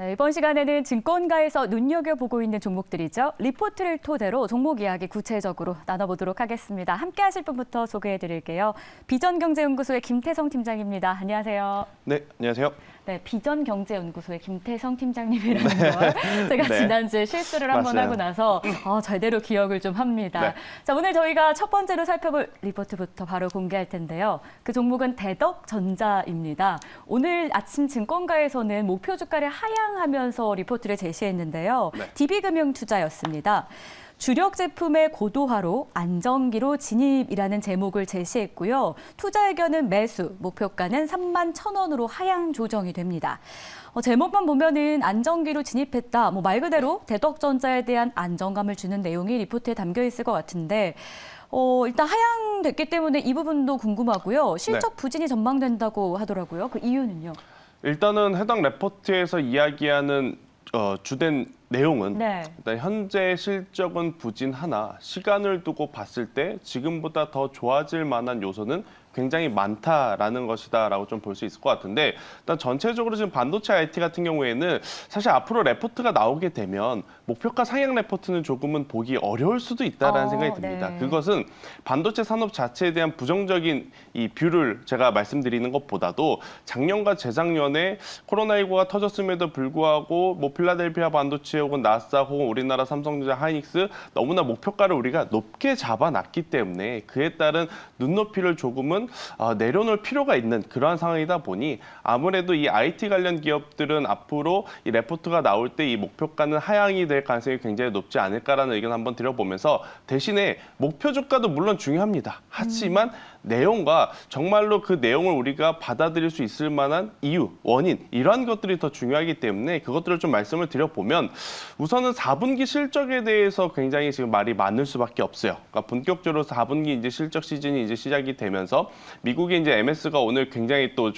네, 이번 시간에는 증권가에서 눈여겨보고 있는 종목들이죠. 리포트를 토대로 종목 이야기 구체적으로 나눠보도록 하겠습니다. 함께 하실 분부터 소개해드릴게요. 비전경제연구소의 김태성 팀장입니다. 안녕하세요. 네, 안녕하세요. 네, 비전경제연구소의 김태성 팀장님이라는 걸 제가 네. 지난주에 실수를 한번 맞아요. 하고 나서 제대로 기억을 좀 합니다. 네. 자, 오늘 저희가 첫 번째로 살펴볼 리포트부터 바로 공개할 텐데요. 그 종목은 대덕전자입니다. 오늘 아침 증권가에서는 목표 주가를 하향하면서 리포트를 제시했는데요. 네. DB금융투자였습니다. 주력 제품의 고도화로 안정기로 진입이라는 제목을 제시했고요. 투자 의견은 매수, 목표가는 31,000원으로 하향 조정이 됩니다. 제목만 보면은 안정기로 진입했다. 말 그대로 대덕전자에 대한 안정감을 주는 내용이 리포트에 담겨 있을 것 같은데 일단 하향됐기 때문에 이 부분도 궁금하고요. 실적 부진이 전망된다고 하더라고요. 그 이유는요? 일단은 해당 레포트에서 이야기하는 주된 내용은 네. 일단 현재 실적은 부진하나 시간을 두고 봤을 때 지금보다 더 좋아질 만한 요소는 굉장히 많다라는 것이다라고 좀 볼 수 있을 것 같은데, 일단 전체적으로 지금 반도체 IT 같은 경우에는 사실 앞으로 레포트가 나오게 되면 목표가 상향 레포트는 조금은 보기 어려울 수도 있다라는 생각이 듭니다. 네. 그것은 반도체 산업 자체에 대한 부정적인 이 뷰를 제가 말씀드리는 것보다도 작년과 재작년에 코로나19가 터졌음에도 불구하고 필라델피아 반도체 혹은 나스닥 혹은 우리나라 삼성전자, 하이닉스 너무나 목표가를 우리가 높게 잡아놨기 때문에 그에 따른 눈높이를 조금은 내려놓을 필요가 있는 그러한 상황이다 보니 아무래도 이 IT 관련 기업들은 앞으로 이 레포트가 나올 때 이 목표가는 하향이 될 가능성이 굉장히 높지 않을까라는 의견 한번 드려보면서, 대신에 목표 주가도 물론 중요합니다. 하지만 내용과 정말로 그 내용을 우리가 받아들일 수 있을 만한 이유, 원인 이러한 것들이 더 중요하기 때문에 그것들을 좀 말씀을 드려보면, 우선은 4분기 실적에 대해서 굉장히 지금 말이 많을 수밖에 없어요. 그러니까 본격적으로 4분기 이제 실적 시즌이 이제 시작이 되면서 미국의 이제 MS가 오늘 굉장히 또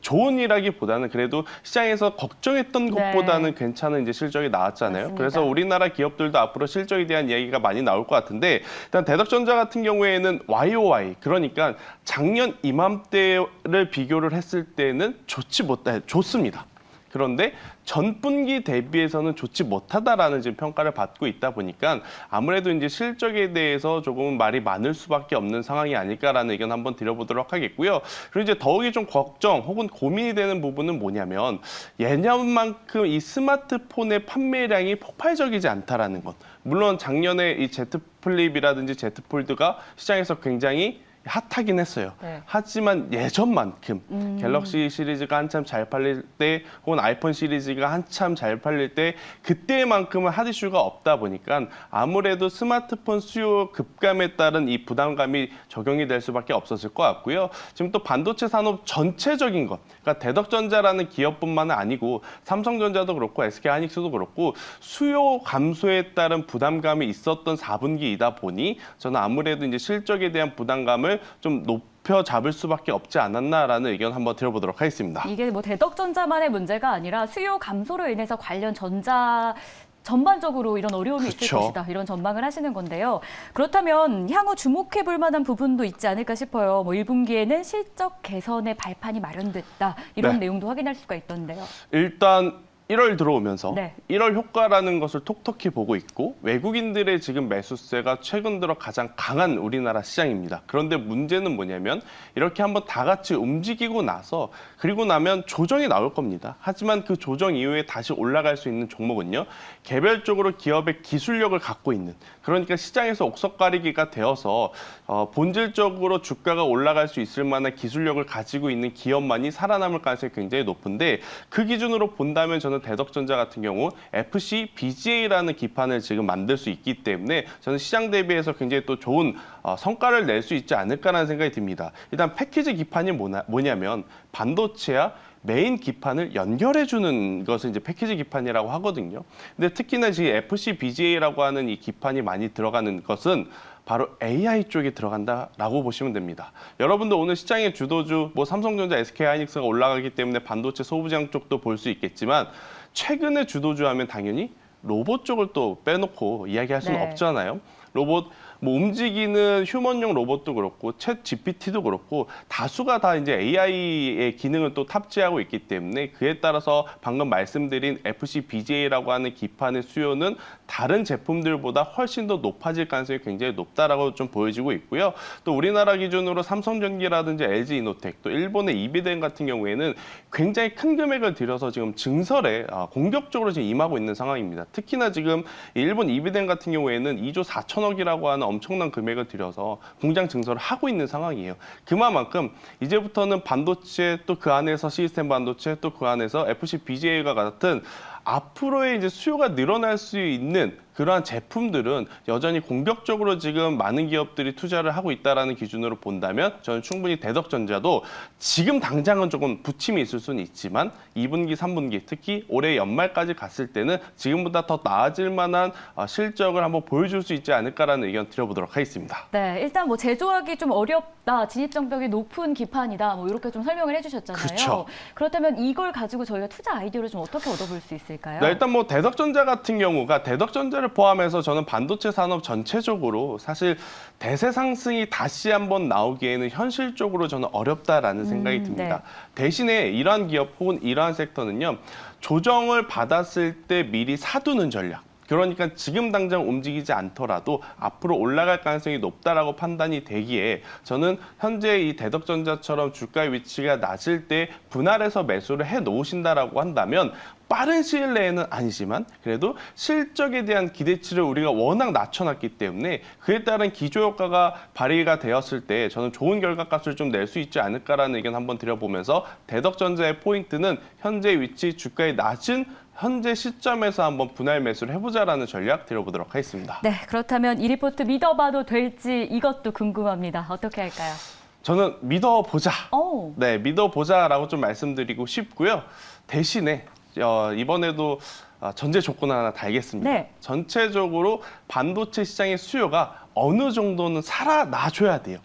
좋은이라기보다는 그래도 시장에서 걱정했던 것보다는 괜찮은 이제 실적이 나왔잖아요. 맞습니다. 그래서 우리나라 기업들도 앞으로 실적에 대한 이야기가 많이 나올 것 같은데, 일단 대덕전자 같은 경우에는 YOY, 그러니까 작년 이맘때를 비교를 했을 때는 좋습니다. 그런데 전분기 대비해서는 좋지 못하다라는 지금 평가를 받고 있다 보니까 아무래도 이제 실적에 대해서 조금 말이 많을 수밖에 없는 상황이 아닐까라는 의견 한번 드려보도록 하겠고요. 그리고 이제 더욱이 좀 걱정 혹은 고민이 되는 부분은 뭐냐면, 예년만큼 이 스마트폰의 판매량이 폭발적이지 않다라는 것. 물론 작년에 이 Z 플립이라든지 Z 폴드가 시장에서 굉장히 핫하긴 했어요. 네. 하지만 예전만큼 갤럭시 시리즈가 한참 잘 팔릴 때 혹은 아이폰 시리즈가 한참 잘 팔릴 때 그때만큼은 핫 이슈가 없다 보니까 아무래도 스마트폰 수요 급감에 따른 이 부담감이 적용이 될 수밖에 없었을 것 같고요. 지금 또 반도체 산업 전체적인 것, 그러니까 대덕전자라는 기업뿐만 아니고 삼성전자도 그렇고 SK하이닉스도 그렇고 수요 감소에 따른 부담감이 있었던 4분기이다 보니 저는 아무래도 이제 실적에 대한 부담감을 좀 높여 잡을 수밖에 없지 않았나라는 의견 한번 들어보도록 하겠습니다. 이게 대덕전자만의 문제가 아니라 수요 감소로 인해서 관련 전자 전반적으로 이런 어려움이 있을 그렇죠. 것이다. 이런 전망을 하시는 건데요. 그렇다면 향후 주목해 볼 만한 부분도 있지 않을까 싶어요. 1분기에는 실적 개선의 발판이 마련됐다. 이런 내용도 확인할 수가 있던데요. 일단 1월 들어오면서 1월 효과라는 것을 톡톡히 보고 있고, 외국인들의 지금 매수세가 최근 들어 가장 강한 우리나라 시장입니다. 그런데 문제는 뭐냐면 이렇게 한번 다 같이 움직이고 나서 그리고 나면 조정이 나올 겁니다. 하지만 그 조정 이후에 다시 올라갈 수 있는 종목은요, 개별적으로 기업의 기술력을 갖고 있는, 그러니까 시장에서 옥석 가리기가 되어서 본질적으로 주가가 올라갈 수 있을 만한 기술력을 가지고 있는 기업만이 살아남을 가능성이 굉장히 높은데, 그 기준으로 본다면 저는 대덕전자 같은 경우 FC BGA라는 기판을 지금 만들 수 있기 때문에 저는 시장 대비해서 굉장히 또 좋은 성과를 낼 수 있지 않을까라는 생각이 듭니다. 일단 패키지 기판이 뭐냐면 반도체와 메인 기판을 연결해주는 것을 이제 패키지 기판이라고 하거든요. 근데 특히나 지금 FC BGA라고 하는 이 기판이 많이 들어가는 것은 바로 AI 쪽에 들어간다라고 보시면 됩니다. 여러분도 오늘 시장의 주도주 삼성전자, SK하이닉스가 올라가기 때문에 반도체 소부장 쪽도 볼 수 있겠지만, 최근에 주도주 하면 당연히 로봇 쪽을 또 빼놓고 이야기할 수는 없잖아요. 로봇 뭐 움직이는 휴먼용 로봇도 그렇고 챗 GPT도 그렇고 다수가 다 이제 AI의 기능을 또 탑재하고 있기 때문에 그에 따라서 방금 말씀드린 FCBGA라고 하는 기판의 수요는 다른 제품들보다 훨씬 더 높아질 가능성이 굉장히 높다라고 좀 보여지고 있고요. 또 우리나라 기준으로 삼성전기라든지 LG이노텍 또 일본의 이비덴 같은 경우에는 굉장히 큰 금액을 들여서 지금 증설에 공격적으로 지금 임하고 있는 상황입니다. 특히나 지금 일본 이비덴 같은 경우에는 2조 4천억이라고 하는 엄청난 금액을 들여서 공장 증설을 하고 있는 상황이에요. 그만큼 이제부터는 반도체 또 그 안에서 시스템 반도체 또 그 안에서 FCBGA가 같은 앞으로의 이제 수요가 늘어날 수 있는 그러한 제품들은 여전히 공격적으로 지금 많은 기업들이 투자를 하고 있다는 기준으로 본다면 저는 충분히 대덕전자도 지금 당장은 조금 부침이 있을 수는 있지만 2분기, 3분기 특히 올해 연말까지 갔을 때는 지금보다 더 나아질 만한 실적을 한번 보여줄 수 있지 않을까라는 의견 드려보도록 하겠습니다. 네, 일단 뭐 제조하기 좀 어렵다, 진입장벽이 높은 기판이다, 뭐 이렇게 좀 설명을 해주셨잖아요. 그렇죠. 그렇다면 이걸 가지고 저희가 투자 아이디어를 좀 어떻게 얻어볼 수 있을까요? 네, 일단 뭐 대덕전자 같은 경우가 대덕전자를 포함해서 저는 반도체 산업 전체적으로 사실 대세 상승이 다시 한번 나오기에는 현실적으로 저는 어렵다라는 생각이 듭니다. 네. 대신에 이러한 기업 혹은 이러한 섹터는요, 조정을 받았을 때 미리 사두는 전략. 그러니까 지금 당장 움직이지 않더라도 앞으로 올라갈 가능성이 높다라고 판단이 되기에 저는 현재 이 대덕전자처럼 주가의 위치가 낮을 때 분할해서 매수를 해 놓으신다라고 한다면 빠른 시일 내에는 아니지만 그래도 실적에 대한 기대치를 우리가 워낙 낮춰놨기 때문에 그에 따른 기저효과가 발휘가 되었을 때 저는 좋은 결과값을 좀 낼 수 있지 않을까라는 의견 한번 드려보면서 대덕전자의 포인트는 현재 위치 주가의 낮은 현재 시점에서 한번 분할 매수를 해보자라는 전략 드려보도록 하겠습니다. 네, 그렇다면 이 리포트 믿어봐도 될지 이것도 궁금합니다. 어떻게 할까요? 저는 믿어보자. 오. 네, 믿어보자라고 좀 말씀드리고 싶고요. 대신에 이번에도 전제 조건 하나 달겠습니다. 네. 전체적으로 반도체 시장의 수요가 어느 정도는 살아나줘야 돼요.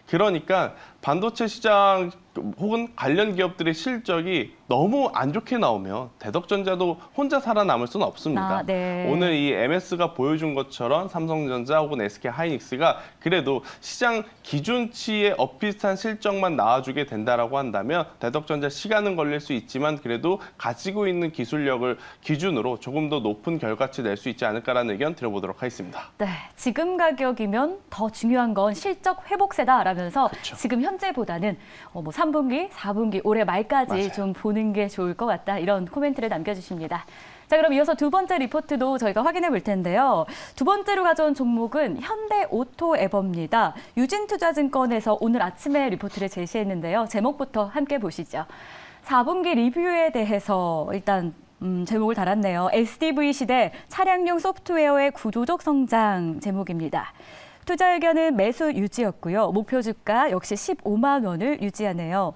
그러니까 반도체 시장 혹은 관련 기업들의 실적이 너무 안 좋게 나오면 대덕전자도 혼자 살아남을 수는 없습니다. 네. 오늘 이 MS가 보여준 것처럼 삼성전자 혹은 SK하이닉스가 그래도 시장 기준치의 엇비슷한 실적만 나와주게 된다라고 한다면 대덕전자 시간은 걸릴 수 있지만 그래도 가지고 있는 기술력을 기준으로 조금 더 높은 결과치 낼 수 있지 않을까라는 의견 드려보도록 하겠습니다. 네, 지금 가격이면 더 중요한 건 실적 회복세다라면서 그렇죠. 지금 현재보다는 뭐 3분기, 4분기, 올해 말까지 맞아요. 좀 보는 게 좋을 것 같다. 이런 코멘트를 남겨주십니다. 자, 그럼 이어서 두 번째 리포트도 저희가 확인해 볼 텐데요. 두 번째로 가져온 종목은 현대오토에버입니다. 유진투자증권에서 오늘 아침에 리포트를 제시했는데요. 제목부터 함께 보시죠. 4분기 리뷰에 대해서 일단 제목을 달았네요. SDV 시대 차량용 소프트웨어의 구조적 성장 제목입니다. 투자 의견은 매수 유지였고요. 목표 주가 역시 15만 원을 유지하네요.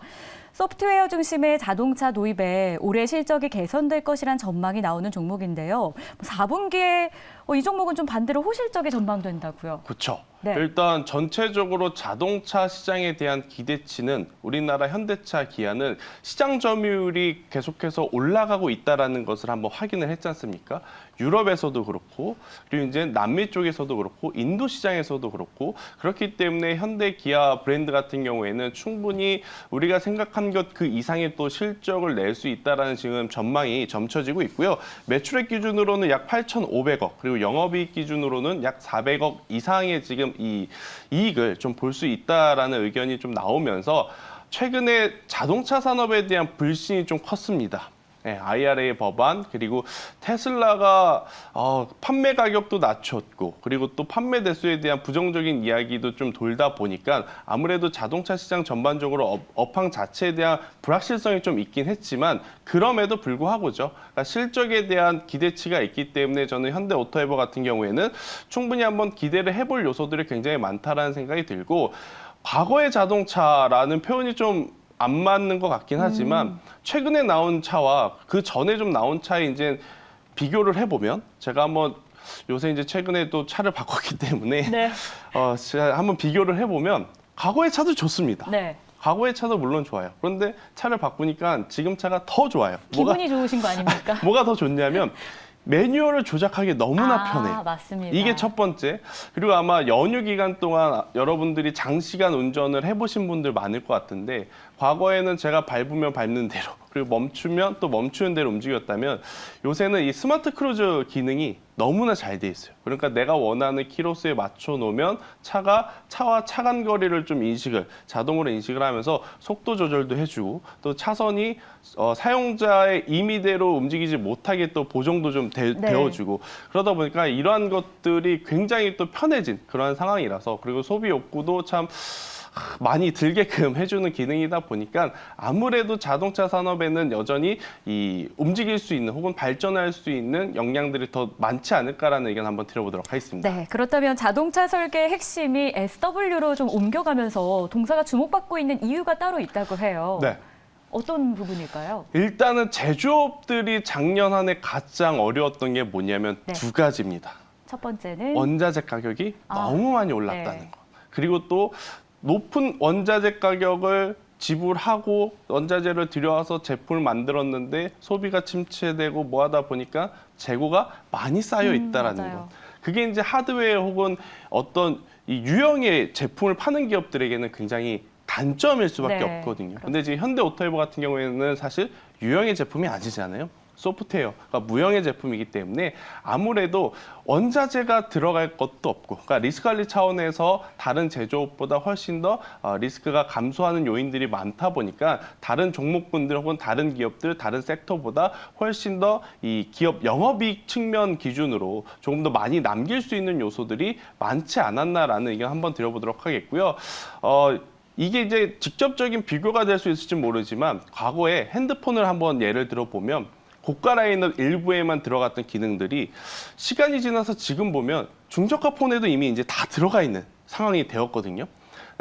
소프트웨어 중심의 자동차 도입에 올해 실적이 개선될 것이란 전망이 나오는 종목인데요. 4분기에 이 종목은 좀 반대로 호실적이 전망된다고요. 그렇죠. 네. 일단 전체적으로 자동차 시장에 대한 기대치는 우리나라 현대차, 기아는 시장 점유율이 계속해서 올라가고 있다는 것을 한번 확인을 했지 않습니까? 유럽에서도 그렇고 그리고 이제 남미 쪽에서도 그렇고 인도 시장에서도 그렇고 그렇기 때문에 현대, 기아 브랜드 같은 경우에는 충분히 우리가 생각한 것 그 이상의 또 실적을 낼 수 있다는 지금 전망이 점쳐지고 있고요. 매출액 기준으로는 약 8,500억 그리고 영업이익 기준으로는 약 400억 이상의 지금 이 이익을 좀 볼 수 있다라는 의견이 좀 나오면서 최근에 자동차 산업에 대한 불신이 좀 컸습니다. 네, IRA 법안 그리고 테슬라가 판매 가격도 낮췄고 그리고 또 판매 대수에 대한 부정적인 이야기도 좀 돌다 보니까 아무래도 자동차 시장 전반적으로 업황 자체에 대한 불확실성이 좀 있긴 했지만 그럼에도 불구하고죠. 그러니까 실적에 대한 기대치가 있기 때문에 저는 현대오토에버 같은 경우에는 충분히 한번 기대를 해볼 요소들이 굉장히 많다라는 생각이 들고 과거의 자동차라는 표현이 좀 안 맞는 것 같긴 하지만 최근에 나온 차와 그 전에 좀 나온 차에 이제 비교를 해보면 제가 한번 요새 이제 최근에 또 차를 바꿨기 때문에 네. 제가 한번 비교를 해보면 과거의 차도 좋습니다. 네. 과거의 차도 물론 좋아요. 그런데 차를 바꾸니까 지금 차가 더 좋아요. 기분이 좋으신 거 아닙니까? 뭐가 더 좋냐면 매뉴얼을 조작하기 너무나 편해요. 맞습니다. 이게 첫 번째. 그리고 아마 연휴 기간 동안 여러분들이 장시간 운전을 해보신 분들 많을 것 같은데 과거에는 제가 밟으면 밟는 대로 그리고 멈추면 또 멈추는 대로 움직였다면 요새는 이 스마트 크루즈 기능이 너무나 잘 돼 있어요. 그러니까 내가 원하는 키로수에 맞춰 놓으면 차와 차간 거리를 좀 자동으로 인식을 하면서 속도 조절도 해주고 또 차선이 사용자의 임의대로 움직이지 못하게 또 보정도 좀 되어주고 그러다 보니까 이러한 것들이 굉장히 또 편해진 그런 상황이라서 그리고 소비 욕구도 참 많이 들게끔 해주는 기능이다 보니까 아무래도 자동차 산업에는 여전히 이 움직일 수 있는 혹은 발전할 수 있는 역량들이 더 많지 않을까라는 의견 한번 드려보도록 하겠습니다. 네, 그렇다면 자동차 설계의 핵심이 SW로 좀 옮겨가면서 동사가 주목받고 있는 이유가 따로 있다고 해요. 네. 어떤 부분일까요? 일단은 제조업들이 작년 한 해 가장 어려웠던 게 뭐냐면 두 가지입니다. 첫 번째는 원자재 가격이 너무 많이 올랐다는 거. 그리고 또 높은 원자재 가격을 지불하고 원자재를 들여와서 제품을 만들었는데 소비가 침체되고 뭐 하다 보니까 재고가 많이 쌓여 있다라는 거. 그게 이제 하드웨어 혹은 어떤 이 유형의 제품을 파는 기업들에게는 굉장히 단점일 수밖에 없거든요. 근데 지금 현대오토에버 같은 경우에는 사실 유형의 제품이 아니잖아요. 소프트웨어가 무형의 제품이기 때문에 아무래도 원자재가 들어갈 것도 없고 그러니까 리스크 관리 차원에서 다른 제조업보다 훨씬 더 리스크가 감소하는 요인들이 많다 보니까 다른 종목군들 혹은 다른 기업들, 다른 섹터보다 훨씬 더 이 기업 영업이익 측면 기준으로 조금 더 많이 남길 수 있는 요소들이 많지 않았나라는 의견 한번 드려보도록 하겠고요. 이게 이제 직접적인 비교가 될 수 있을지 모르지만 과거에 핸드폰을 한번 예를 들어보면 고가 라인업 일부에만 들어갔던 기능들이 시간이 지나서 지금 보면 중저가 폰에도 이미 이제 다 들어가 있는 상황이 되었거든요.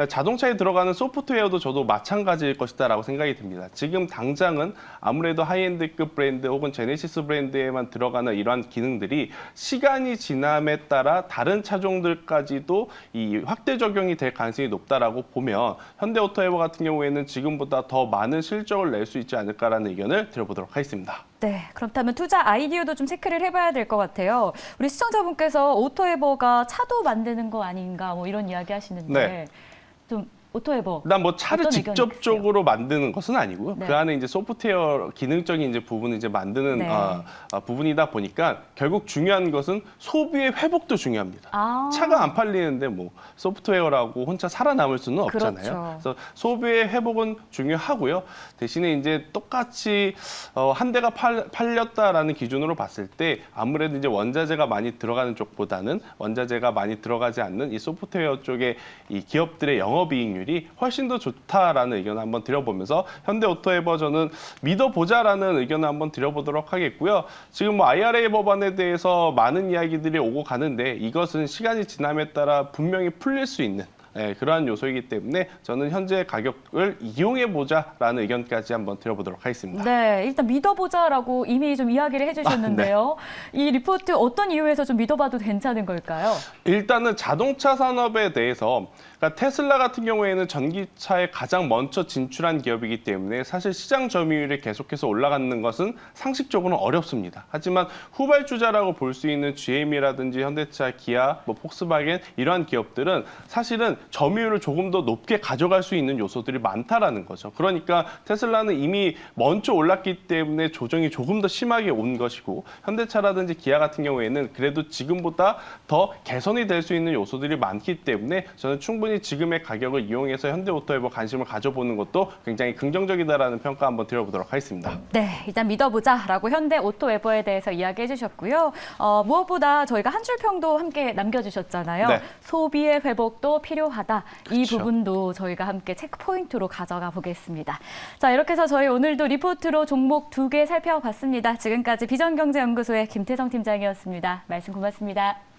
자동차에 들어가는 소프트웨어도 저도 마찬가지일 것이다라고 생각이 듭니다. 지금 당장은 아무래도 하이엔드급 브랜드 혹은 제네시스 브랜드에만 들어가는 이러한 기능들이 시간이 지남에 따라 다른 차종들까지도 이 확대 적용이 될 가능성이 높다라고 보면 현대오토에버 같은 경우에는 지금보다 더 많은 실적을 낼 수 있지 않을까라는 의견을 드려보도록 하겠습니다. 네, 그렇다면 투자 아이디어도 좀 체크를 해봐야 될 것 같아요. 우리 시청자분께서 오토에버가 차도 만드는 거 아닌가 뭐 이런 이야기 하시는데 좀 오토에버 일단 뭐 차를 직접적으로 만드는 것은 아니고요. 그 안에 이제 소프트웨어 기능적인 이제 부분을 이제 만드는 부분이다 보니까 결국 중요한 것은 소비의 회복도 중요합니다. 차가 안 팔리는데 뭐 소프트웨어라고 혼자 살아남을 수는 없잖아요. 그래서 소비의 회복은 중요하고요. 대신에 이제 똑같이 한 대가 팔렸다라는 기준으로 봤을 때 아무래도 이제 원자재가 많이 들어가는 쪽보다는 원자재가 많이 들어가지 않는 이 소프트웨어 쪽의 이 기업들의 영업이익률 이 훨씬 더 좋다라는 의견을 한번 드려보면서 현대오토에버 저는 믿어보자라는 의견을 한번 드려보도록 하겠고요. 지금 뭐 IRA 법안에 대해서 많은 이야기들이 오고 가는데 이것은 시간이 지남에 따라 분명히 풀릴 수 있는 그러한 요소이기 때문에 저는 현재 가격을 이용해보자라는 의견까지 한번 드려보도록 하겠습니다. 네, 일단 믿어보자라고 이미 좀 이야기를 해주셨는데요. 이 리포트 어떤 이유에서 좀 믿어봐도 괜찮은 걸까요? 일단은 자동차 산업에 대해서 그러니까 테슬라 같은 경우에는 전기차에 가장 먼저 진출한 기업이기 때문에 사실 시장 점유율이 계속해서 올라가는 것은 상식적으로는 어렵습니다. 하지만 후발주자라고 볼 수 있는 GM이라든지 현대차, 기아, 뭐 폭스바겐 이러한 기업들은 사실은 점유율을 조금 더 높게 가져갈 수 있는 요소들이 많다라는 거죠. 그러니까 테슬라는 이미 먼저 올랐기 때문에 조정이 조금 더 심하게 온 것이고 현대차라든지 기아 같은 경우에는 그래도 지금보다 더 개선이 될 수 있는 요소들이 많기 때문에 저는 충분히 지금의 가격을 이용해서 현대오토에버 관심을 가져보는 것도 굉장히 긍정적이다라는 평가 한번 드려보도록 하겠습니다. 네, 일단 믿어보자라고 현대오토에버에 대해서 이야기해 주셨고요. 무엇보다 저희가 한 줄 평도 함께 남겨주셨잖아요. 소비의 회복도 필요하다. 이 부분도 저희가 함께 체크 포인트로 가져가 보겠습니다. 자, 이렇게 해서 저희 오늘도 리포트로 종목 2개 살펴봤습니다. 지금까지 비전경제연구소의 김태성 팀장이었습니다. 말씀 고맙습니다.